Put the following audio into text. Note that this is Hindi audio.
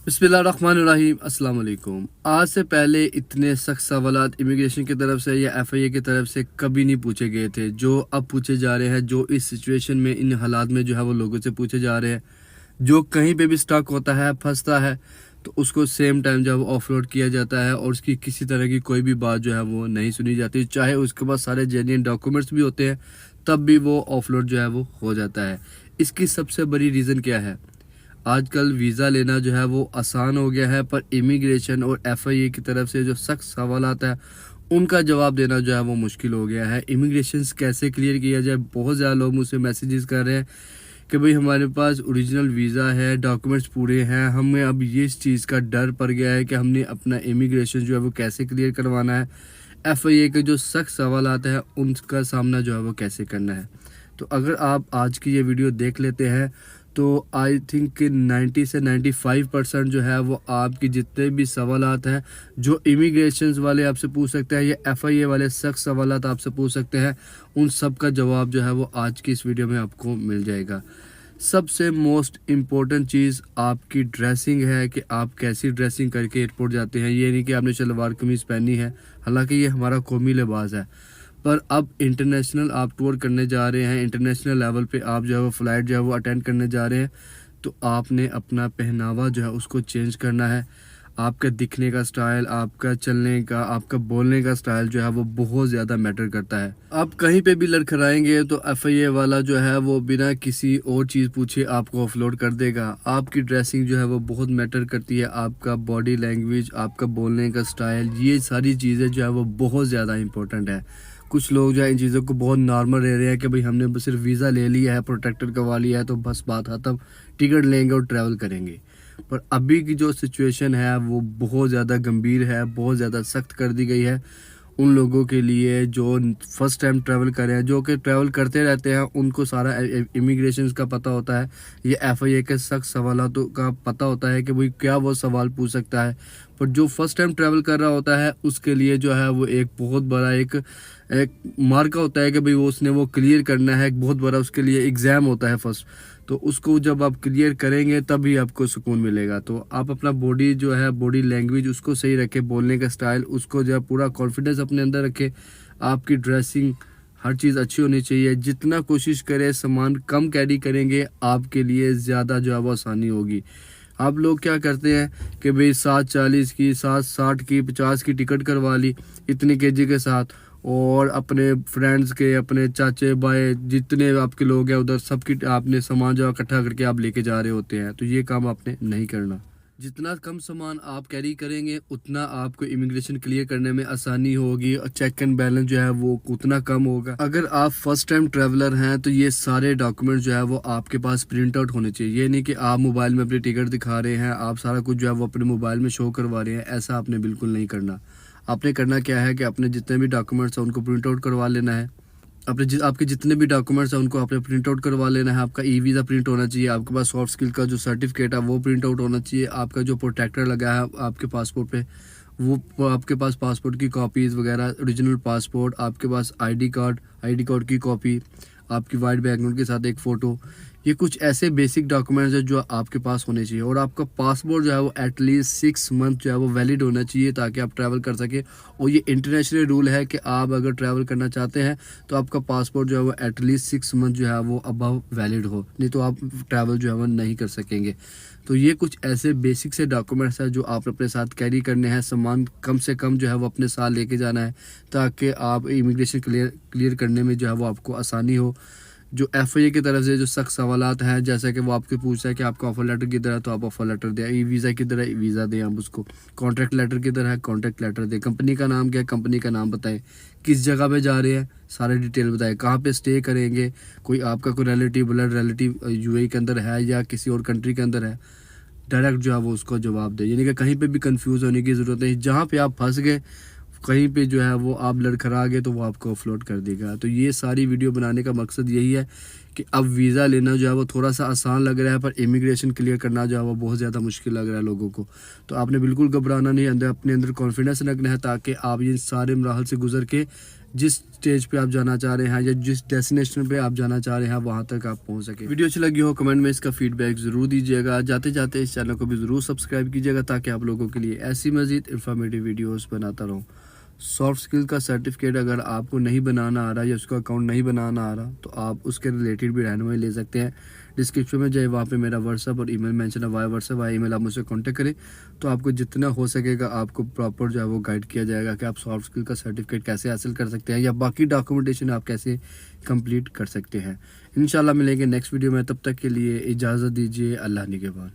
बिस्मिल्लाहिर्रहमानिर्रहीम अस्सलाम वालेकुम। आज से पहले इतने सख्त सवालात इमिग्रेशन की तरफ से या एफआईए की तरफ से कभी नहीं पूछे गए थे जो अब पूछे जा रहे हैं। जो इस सिचुएशन में इन हालात में जो है वो लोगों से पूछे जा रहे हैं। जो कहीं पे भी स्टक होता है, फंसता है, तो उसको सेम टाइम जो है वो ऑफलोड किया जाता है और उसकी किसी तरह की कोई भी बात जो है वो नहीं सुनी जाती, चाहे उसके पास सारे जेन्युइन डॉक्यूमेंट्स भी होते हैं तब भी वो ऑफलोड जो है वो हो जाता है। इसकी सबसे बड़ी रीज़न क्या है? आजकल वीज़ा लेना जो है वो आसान हो गया है, पर इमिग्रेशन और एफआईए की तरफ से जो सख्त सवालात है उनका जवाब देना जो है वो मुश्किल हो गया है। इमिग्रेशन कैसे क्लियर किया जाए, बहुत ज़्यादा लोग मुझसे मैसेजेस कर रहे हैं कि भाई हमारे पास ओरिजिनल वीज़ा है, डॉक्यूमेंट्स पूरे हैं, हमें अब ये इस चीज़ का डर पड़ गया है कि हमने अपना इमिग्रेशन जो है वो कैसे क्लियर करवाना है, एफआईए के जो सख्त सवालात हैं उनका सामना जो है वो कैसे करना है। तो अगर आप आज की ये वीडियो देख लेते हैं तो आई थिंक कि 90 से 95% जो है वो आपकी जितने भी सवालात हैं जो इमिग्रेशन वाले आपसे पूछ सकते हैं या एफआईए वाले सख्त सवालात आपसे पूछ सकते हैं, उन सब का जवाब जो है वो आज की इस वीडियो में आपको मिल जाएगा। सबसे मोस्ट इम्पोर्टेंट चीज़ आपकी ड्रेसिंग है कि आप कैसी ड्रेसिंग करके एयरपोर्ट जाते हैं। ये नहीं कि आपने शलवार कमीज़ पहनी है, हालांकि ये हमारा कौमी लिबास है, पर अब इंटरनेशनल आप टूर करने जा रहे हैं, इंटरनेशनल लेवल पे आप जो है वो फ़्लाइट जो है वो अटेंड करने जा रहे हैं, तो आपने अपना पहनावा जो है उसको चेंज करना है। आपका दिखने का स्टाइल, आपका चलने का, आपका बोलने का स्टाइल जो है वो बहुत ज़्यादा मैटर करता है। आप कहीं पे भी लड़खड़ाएंगे तो एफआईए वाला जो है वो बिना किसी और चीज़ पूछे आपको ऑफलोड कर देगा। आपकी ड्रेसिंग जो है वो बहुत मैटर करती है, आपका बॉडी लैंग्वेज, आपका बोलने का स्टाइल, ये सारी चीज़ें जो है वो बहुत ज़्यादा इंपॉर्टेंट है। कुछ लोग जो है इन चीज़ों को बहुत नॉर्मल ले रहे हैं कि भाई हमने बस सिर्फ वीज़ा ले लिया है, प्रोटेक्टर करवा लिया है तो बस बात ख़त्म, टिकट लेंगे और ट्रैवल करेंगे। पर अभी की जो सिचुएशन है वो बहुत ज़्यादा गंभीर है, बहुत ज़्यादा सख्त कर दी गई है उन लोगों के लिए जो फर्स्ट टाइम ट्रैवल कर रहे हैं। जो कि ट्रैवल करते रहते हैं उनको सारा इमिग्रेशन का पता होता है, ये एफआईए के सख्त सवालों का पता होता है कि भाई क्या वो सवाल पूछ सकता है। पर जो फर्स्ट टाइम ट्रैवल कर रहा होता है उसके लिए जो है वो एक बहुत बड़ा एक मार्का होता है कि भाई वो उसने वो क्लियर करना है, एक बहुत बड़ा उसके लिए एग्ज़ाम होता है फर्स्ट। तो उसको जब आप क्लियर करेंगे तभी आपको सुकून मिलेगा। तो आप अपना बॉडी जो है, बॉडी लैंग्वेज उसको सही रखें, बोलने का स्टाइल उसको जो है पूरा कॉन्फिडेंस अपने अंदर रखें। आपकी ड्रेसिंग हर चीज़ अच्छी होनी चाहिए। जितना कोशिश करें सामान कम कैरी करेंगे आपके लिए ज़्यादा जो है वो आसानी होगी। आप लोग क्या करते हैं कि भाई 740 की, 760 की, 50 की टिकट करवा ली इतने केजी के साथ, और अपने फ्रेंड्स के, अपने चाचे भाई जितने आपके लोग हैं उधर सबकी आपने सामान जो इकट्ठा करके आप लेके जा रहे होते हैं। तो ये काम आपने नहीं करना। जितना कम सामान आप कैरी करेंगे उतना आपको इमिग्रेशन क्लियर करने में आसानी होगी और चेक एंड बैलेंस जो है वो उतना कम होगा। अगर आप फर्स्ट टाइम ट्रैवलर हैं तो ये सारे डॉक्यूमेंट जो है वो आपके पास प्रिंट आउट होने चाहिए। ये नहीं कि आप मोबाइल में अपनी टिकट दिखा रहे हैं, आप सारा कुछ जो है वो अपने मोबाइल में शो करवा रहे हैं, ऐसा आपने बिल्कुल नहीं करना। आपने करना क्या है कि अपने जितने भी डॉक्यूमेंट्स हैं उनको प्रिंट आउट करवा लेना है। आपके जितने भी डॉक्यूमेंट्स हैं उनको आपने प्रिंट आउट करवा लेना है। आपका ई वीज़ा प्रिंट होना चाहिए, आपके पास सॉफ्ट स्किल का जो सर्टिफिकेट है वो प्रिंट आउट होना चाहिए, आपका जो प्रोटेक्टर लगा है आपके पासपोर्ट पे वो आपके पास पासपोर्ट की कॉपीज़ वगैरह, ओरिजिनल पासपोर्ट, आपके पास आईडी कार्ड की कॉपी, आपकी वाइट बैकग्राउंड के साथ एक फ़ोटो, ये कुछ ऐसे बेसिक डॉक्यूमेंट्स हैं जो आपके पास होने चाहिए। और आपका पासपोर्ट जो है वो एटलीस्ट 6 मंथ जो है वो वैलिड होना चाहिए ताकि आप ट्रैवल कर सकें। और ये इंटरनेशनल रूल है कि आप अगर ट्रैवल करना चाहते हैं तो आपका पासपोर्ट जो है वो एटलीस्ट 6 मंथ जो है वो अबव वैलिड हो, नहीं तो आप ट्रैवल जो है वो नहीं कर सकेंगे। तो ये कुछ ऐसे बेसिक से डॉक्यूमेंट्स हैं जो आप अपने साथ कैरी करने हैं। सामान कम से कम जो है वो अपने साथ लेके जाना है ताकि आप इमिग्रेशन क्लियर करने में जो है वो आपको आसानी हो। जो एफआईए की तरफ से जो सख्त सवालात हैं, जैसा कि वो आपके पूछता है कि आपका ऑफर लेटर किधर है तो आप ऑफर लेटर दें, ई वीज़ा किधर है, ई वीज़ा दें आप उसको, कॉन्ट्रैक्ट लेटर किधर है, कॉन्ट्रैक्ट लेटर दें, कंपनी का नाम क्या है, कंपनी का नाम बताएं, किस जगह पे जा रहे हैं सारे डिटेल बताएं, कहाँ पे स्टे करेंगे, कोई आपका कोई रिलेटिव ब्लड रिलेटिव यूएई के अंदर है या किसी और कंट्री के अंदर है, डायरेक्ट जो है वो उसको जवाब दे। यानी कि कहीं पे भी कंफ्यूज होने की ज़रूरत नहीं। जहाँ पे आप फंस गए, कहीं पे जो है वो आप लड़खड़ा गए तो वो आपको ऑफलोड कर देगा। तो ये सारी वीडियो बनाने का मकसद यही है कि अब वीज़ा लेना जो है वो थोड़ा सा आसान लग रहा है, पर इमिग्रेशन क्लियर करना जो है वो बहुत ज़्यादा मुश्किल लग रहा है लोगों को। तो आपने बिल्कुल घबराना नहीं, अपने अंदर कॉन्फिडेंस रखना है, ताकि आप ये सारे मराहल से गुजर के जिस स्टेज पे आप जाना चाह रहे हैं या जिस डेस्टिनेशन पे आप जाना चाह रहे हैं वहाँ तक आप पहुँच सके। वीडियो अच्छी लगी हो कमेंट में इसका फीडबैक ज़रूर दीजिएगा। जाते जाते इस चैनल को भी ज़रूर सब्सक्राइब कीजिएगा, ताकि आप लोगों के लिए ऐसी मज़ीद इंफॉर्मेटिव वीडियोस बनाता रहूँ। सॉफ्ट स्किल का सर्टिफिकेट अगर आपको नहीं बनाना आ रहा या उसका अकाउंट नहीं बनाना आ रहा, तो आप उसके रिलेटेड भी रहनुमाई ले सकते हैं। डिस्क्रिप्शन में जाए, वहाँ पे मेरा व्हाट्सअप और ईमेल मेंशन है, वाया व्हाट्सअप वाया ईमेल, आप मुझसे कांटेक्ट करें, तो आपको जितना हो सकेगा आपको प्रॉपर जो है वो गाइड किया जाएगा कि आप सॉफ्ट स्किल का सर्टिफिकेट कैसे हासिल कर सकते हैं या बाकी डॉक्यूमेंटेशन आप कैसे कंप्लीट कर सकते हैं। इंशाल्लाह मिलेंगे नेक्स्ट वीडियो में, तब तक के लिए इजाज़त दीजिए। अल्लाह निगहबान।